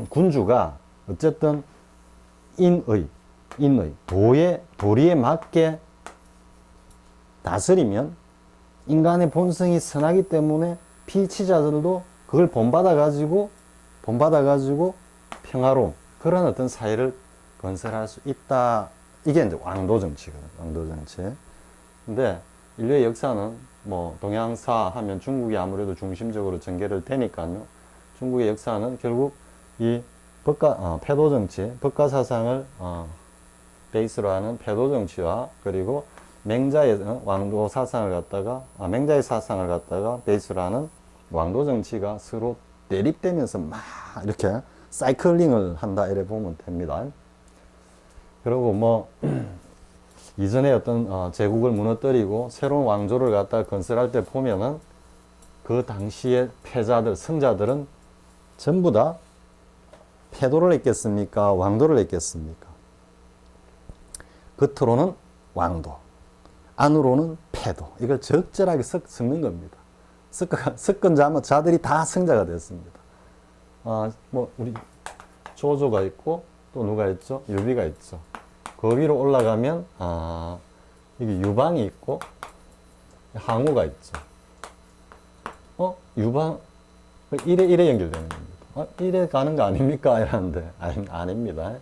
군주가 어쨌든 인의, 도리에 맞게 다스리면 인간의 본성이 선하기 때문에 피치자들도 그걸 본받아가지고 평화로운 그런 어떤 사회를 건설할 수 있다. 이게 이제 왕도 정치거든요. 왕도 정치. 근데 인류의 역사는 뭐 동양사 하면 중국이 아무래도 중심적으로 전개를 되니까요. 중국의 역사는 결국 이 패도 정치, 법가 사상을 베이스로 하는 패도 정치와, 그리고 맹자의 왕도 사상을 갖다가 맹자의 사상을 갖다가 베이스로 하는 왕도 정치가 서로 대립되면서 막 이렇게 사이클링을 한다, 이래 보면 됩니다. 그리고 뭐 이전에 어떤 제국을 무너뜨리고 새로운 왕조를 갖다가 건설할 때 보면은 그 당시의 패자들, 승자들은 전부 다 패도를 했겠습니까? 왕도를 했겠습니까? 겉으로는 왕도, 안으로는 패도. 이걸 적절하게 섞는 겁니다. 섞은 자들이 다 승자가 됐습니다. 뭐 우리 조조가 있고 또 누가 있죠? 유비가 있죠. 그 위로 올라가면 이게 유방이 있고 항우가 있죠. 유방 이래 연결되는 겁니다. 이래 가는 거 아닙니까? 이러는데 아닙니다.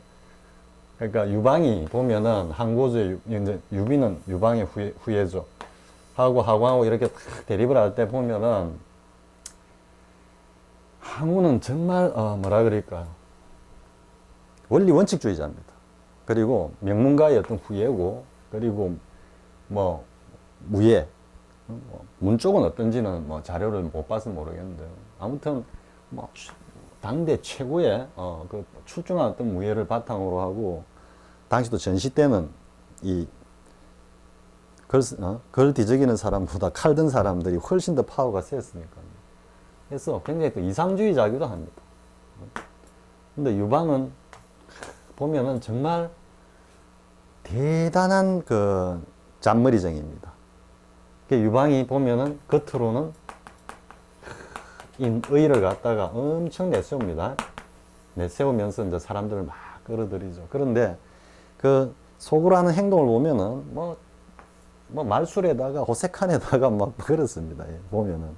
그러니까 유방이 보면은 항고주의 이제 유비는 유방의 후예죠. 하고 이렇게 탁 대립을 할 때 보면은 항우는 정말 뭐라 그럴까요? 원리 원칙주의자입니다. 그리고 명문가의 어떤 후예고, 그리고 뭐 무예, 문 쪽은 어떤지는 뭐 자료를 못 봐서 모르겠는데요. 아무튼 뭐 당대 최고의 그 출중한 어떤 무예를 바탕으로 하고, 당시도 전시 때는 이 걸 뒤적이는 사람보다 칼 든 사람들이 훨씬 더 파워가 셌으니까요. 해서 굉장히 또 이상주의자기도 합니다. 근데 유방은 보면은 정말 대단한 그 잔머리쟁이입니다. 유방이 보면은 겉으로는 의를 갖다가 엄청 내세웁니다. 내세우면서 이제 사람들을 막 끌어들이죠. 그런데 그 속으로 하는 행동을 보면은 뭐 말술에다가 호색한에다가 막 그렇습니다. 예, 보면은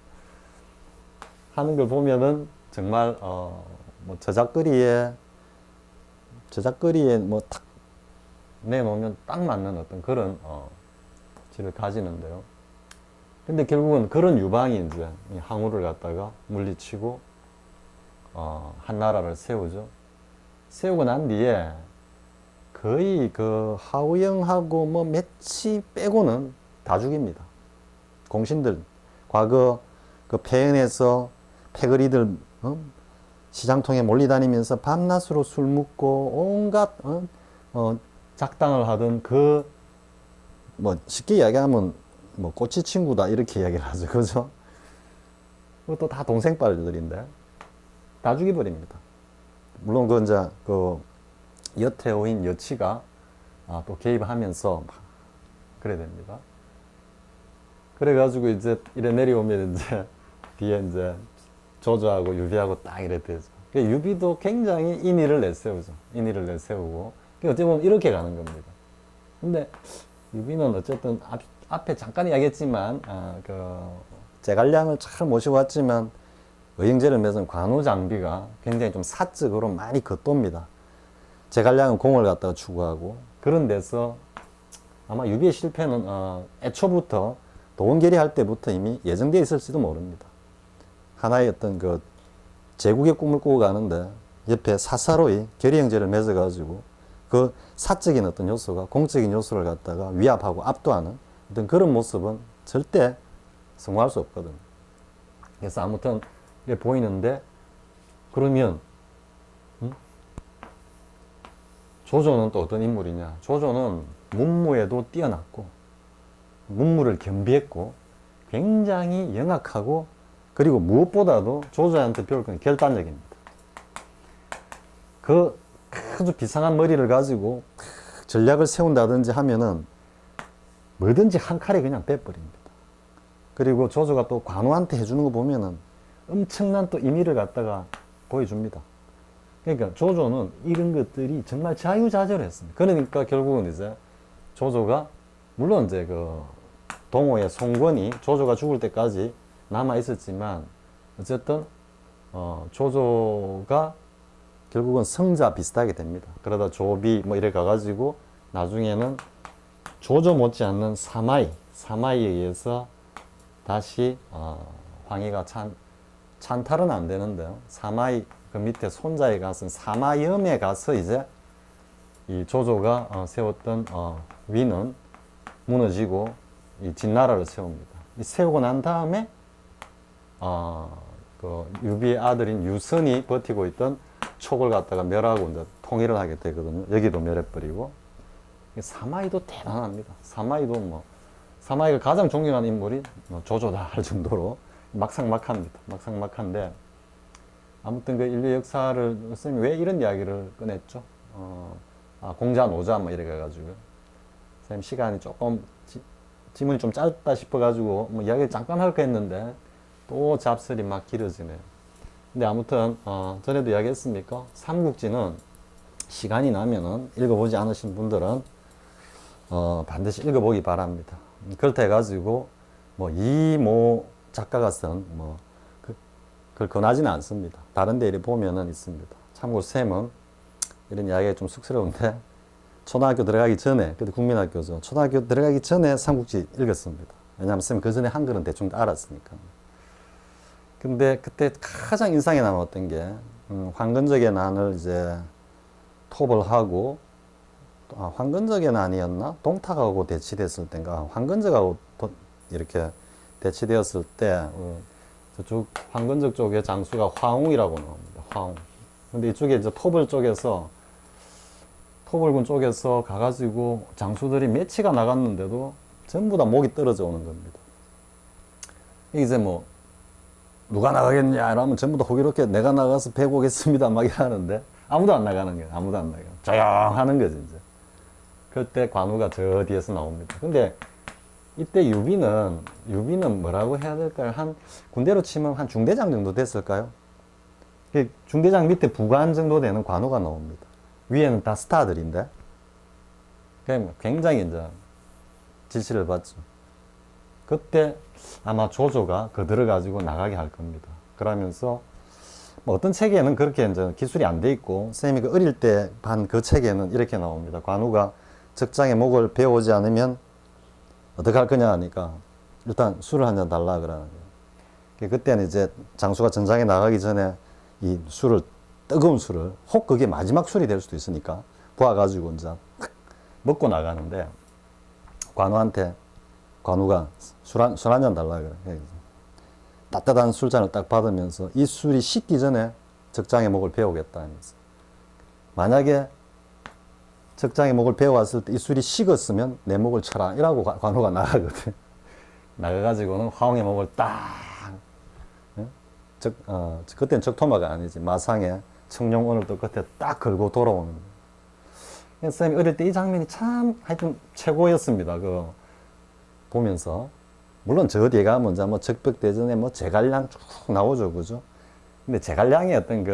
하는 걸 보면은 정말 뭐 저작거리에 뭐 탁 내놓으면 딱 맞는 어떤 그런 질을 가지는데요. 근데 결국은 그런 유방이 이제 항우를 갖다가 물리치고 한 나라를 세우죠. 세우고 난 뒤에 거의 그 하우영하고 뭐 매치 빼고는 다 죽입니다. 공신들 과거 그 폐연에서 패거리들 시장통에 몰리다니면서 밤낮으로 술 먹고 온갖 작당을 하던 그 뭐 쉽게 이야기하면 뭐 꼬치 친구다 이렇게 이야기를 하죠. 그죠? 그것도 다 동생뻘들인데 다 죽여버립니다. 물론 그 이제 그 여태오인 여치가 또 개입하면서 막 그래야 됩니다. 그래가지고 이제 이래 내려오면 이제 뒤에 이제 조조하고 유비하고 딱 이래 되죠. 유비도 굉장히 인의를 내세우죠. 인의를 내세우고 어찌 보면 이렇게 가는 겁니다. 근데 유비는 어쨌든 앞에 잠깐 이야기했지만 그 제갈량을 잘 모시고 왔지만 의형제를 맺은 관우 장비가 굉장히 좀 사적으로 많이 겉돕니다. 제갈량은 공을 갖다가 추구하고 그런 데서 아마 유비의 실패는 애초부터 도원결의 할 때부터 이미 예정되어 있을지도 모릅니다. 하나의 어떤 그 제국의 꿈을 꾸고 가는데 옆에 사사로이 결의형제를 맺어가지고 그 사적인 어떤 요소가 공적인 요소를 갖다가 위압하고 압도하는 어떤 그런 모습은 절대 성공할 수 없거든요. 그래서 아무튼 이게 보이는데 그러면 조조는 또 어떤 인물이냐? 조조는 문무에도 뛰어났고 문무를 겸비했고 굉장히 영악하고 그리고 무엇보다도 조조한테 배울 건 결단력입니다. 그 아주 비상한 머리를 가지고 전략을 세운다든지 하면은 뭐든지 한 칼에 그냥 빼버립니다. 그리고 조조가 또 관우한테 해주는 거 보면은 엄청난 또 의미를 갖다가 보여줍니다. 그러니까 조조는 이런 것들이 정말 자유자재로했습니다. 그러니까 결국은 이제 조조가 물론 이제 그 동호의 송권이 조조가 죽을 때까지 남아 있었지만 어쨌든 조조가 결국은 성자 비슷하게 됩니다. 그러다 조비 뭐 이래 가가지고 나중에는 조조 못지않는 사마이에 의해서 다시 황희가 찬탈은 안 되는데요. 사마이 그 밑에 손자에 가서 사마염에 가서 이제 이 조조가 세웠던 위는 무너지고 이 진나라를 세웁니다. 세우고 난 다음에 그 유비의 아들인 유선이 버티고 있던 촉을 갖다가 멸하고 이제 통일을 하게 되거든요. 여기도 멸해버리고. 사마이도 대단합니다. 사마이가 가장 존경하는 인물이 조조다 할 정도로 막상막합니다. 막상막한데 아무튼 그 인류 역사를 선생님이 왜 이런 이야기를 꺼냈죠? 공자 노자 뭐 이래 가지고 선생님 시간이 조금 지문이 좀 짧다 싶어 가지고 뭐 이야기를 잠깐 할까 했는데 또 잡설이 막 길어지네요. 근데 아무튼 전에도 이야기했습니까? 삼국지는 시간이 나면은 읽어보지 않으신 분들은 반드시 읽어보기 바랍니다. 그렇다 해가지고 뭐 이모 작가가 쓴 뭐 그걸 권하지는 않습니다. 다른 데 이렇게 보면은 있습니다. 참고로 쌤은 이런 이야기가 좀 쑥스러운데 초등학교 들어가기 전에 그때 국민학교죠. 초등학교 들어가기 전에 삼국지 읽었습니다. 왜냐하면 쌤 그 전에 한글은 대충 알았으니까. 근데 그때 가장 인상에 남았던 게 황건적의 난을 이제 톱을 하고 황건적의 난이었나? 동탁하고 대치됐을 때인가? 황건적하고 이렇게 대치되었을 때 저쪽 황건적 쪽의 장수가 화웅이라고 나옵니다. 화웅. 근데 이쪽에 이제 토벌군 쪽에서 가가지고 장수들이 매치가 나갔는데도 전부 다 목이 떨어져 오는 겁니다. 이제 뭐 누가 나가겠냐 이러면 전부 다 호기롭게 내가 나가서 배고 오겠습니다 막 이러는데 아무도 안 나가는 거예요. 아무도 안 나가요. 조용하는 거지 이제. 그때 관우가 저 뒤에서 나옵니다. 근데 이때 유비는 뭐라고 해야 될까요? 한 군대로 치면 한 중대장 정도 됐을까요? 중대장 밑에 부관 정도 되는 관우가 나옵니다. 위에는 다 스타들인데 굉장히 이제 지시를 받죠. 그때 아마 조조가 그들을 가지고 나가게 할 겁니다. 그러면서 뭐 어떤 책에는 그렇게 이제 기술이 안 돼 있고 쌤이 그 어릴 때 반 그 책에는 이렇게 나옵니다. 관우가 적장의 목을 베어오지 않으면 어떻게 할 거냐 하니까 일단 술을 한 잔 달라 그러는 거예요. 그때는 이제 장수가 전장에 나가기 전에 이 술을 뜨거운 술을 혹 그게 마지막 술이 될 수도 있으니까 부어가지고 이제 먹고 나가는데 관우가 술 한 잔 달라 그래. 따뜻한 술잔을 딱 받으면서 이 술이 식기 전에 적장의 목을 베어오겠다 하면서 만약에 적장의 목을 베어왔을 때 이 술이 식었으면 내 목을 쳐라 이라고 관우가 나가거든. 나가가지고는 화웅의 목을 딱 그때는 적토마가 아니지 마상에 청룡 오늘도 끝에 딱 걸고 돌아오는 거예요. 쌤이 어릴 때 이 장면이 참 하여튼 최고였습니다. 그 보면서 물론 저 뒤에 가면 뭐 적벽대전에 뭐 제갈량 쭉 나오죠, 그죠? 근데 제갈량의 어떤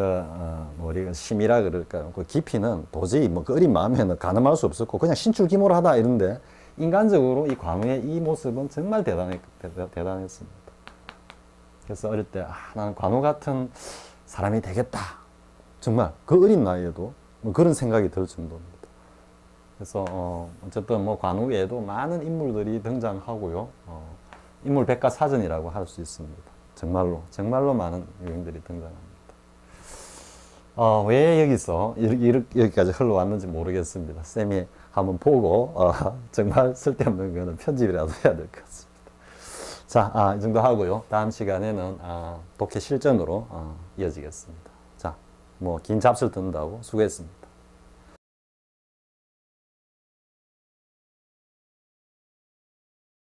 우리가 심이라 그럴까요? 그 깊이는 도저히 뭐 그 어린 마음에는 가늠할 수 없었고 그냥 신출귀몰하다 이런데 인간적으로 이 관우의 이 모습은 정말 대단했습니다. 그래서 어릴 때 나는 관우 같은 사람이 되겠다. 정말 그 어린 나이에도 뭐 그런 생각이 들 정도입니다. 그래서 어쨌든 뭐 관우 외에도 많은 인물들이 등장하고요. 인물 백과사전이라고 할 수 있습니다. 정말로 많은 유행들이 등장합니다. 왜 여기서 여기까지 흘러왔는지 모르겠습니다. 쌤이 한번 보고 정말 쓸데없는 거는 편집이라도 해야 될 것 같습니다. 자, 이 정도 하고요. 다음 시간에는 독해 실전으로 이어지겠습니다. 자, 뭐 긴 잡설 듣는다고 수고했습니다.